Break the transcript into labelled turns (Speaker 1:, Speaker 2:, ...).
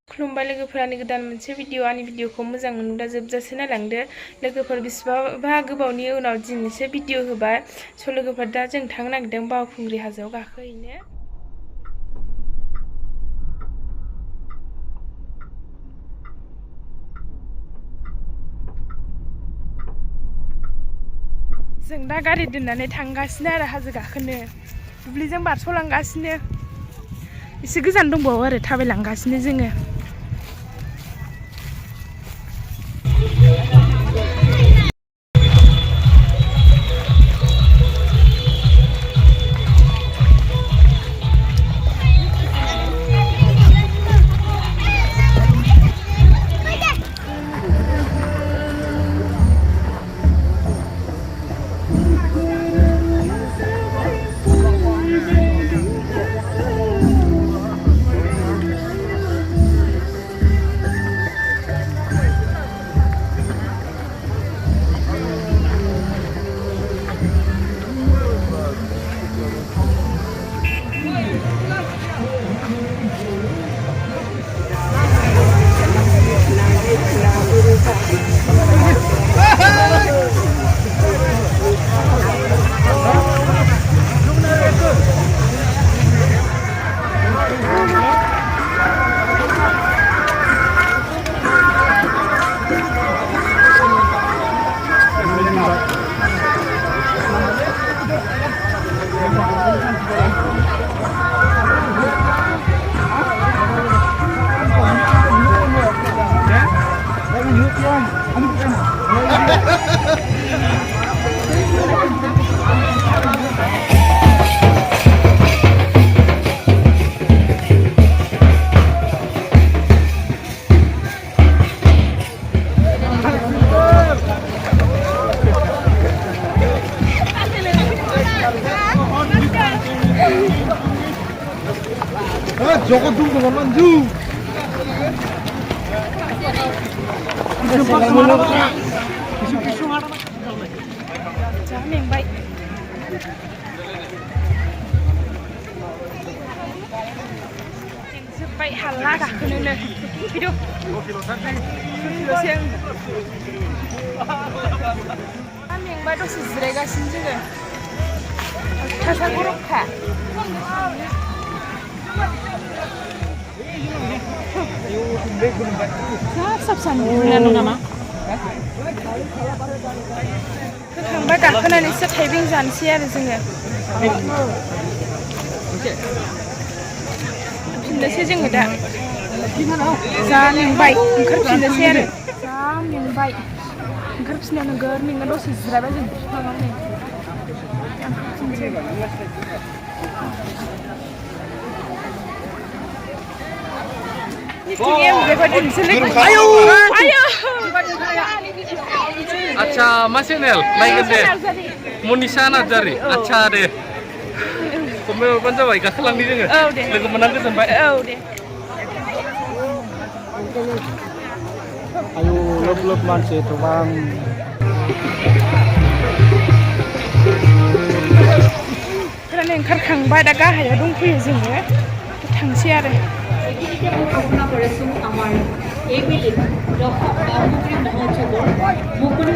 Speaker 1: खुलुमबाय लोगोफोरानि गोदान मोनसे भिडिअ आंनि भिडिअखौ मोजां मोनोब्ला जोबजासे नायलांदो लोगोफोर बेसेबा गोबावनि उनाव दिनैसो भिडिअ होबाय स' लोगोफोर दा जों थांनो नागिरदों बावखुंग्रि हाजोआव गाखोहैनो जों दा गारि दोननानै थांगासिनो आरो हाजो गाखोनो दुब्लिजों बारस'लांगासिनो एसे गोजान दंबावो आरो थाबायलांगासिनो जोङो
Speaker 2: 저거 두고 가면 두.
Speaker 1: मेंबाय मेंजोब्बाय हाला गाखोनोनो फैदो मेंबाय दसे जिरायगासिनो जोङो थासा गरमखा होखांबा गाखोनानैसो थाइबें जानोसै आरो जोङो फिननोसै जोङो दा जा मेंबाय ओंखारफिननोसै आरो जा मेंबाय ओंखारफिननायाव नोगोर मेङो दसे जिरायबाय जों बिफाङाव नै
Speaker 3: अच्छा मा चेनेल नायगोन दे monishanarzary अच्छा दे कमेन्ट हरबानो जाबाय गाखोलांनि जोङो लोगो मोनना गोजोनबाय
Speaker 1: औ दे
Speaker 2: आयु लोब मानसि गोबां
Speaker 1: फोरानो ओंखारखांबाय दा गाहायाव दंफैयो जोङो थांसै आरो
Speaker 4: ঘোষণা করেছেন আমার এই বিলে বাউকুংগ্রি মহোৎসৱৰ মুকলি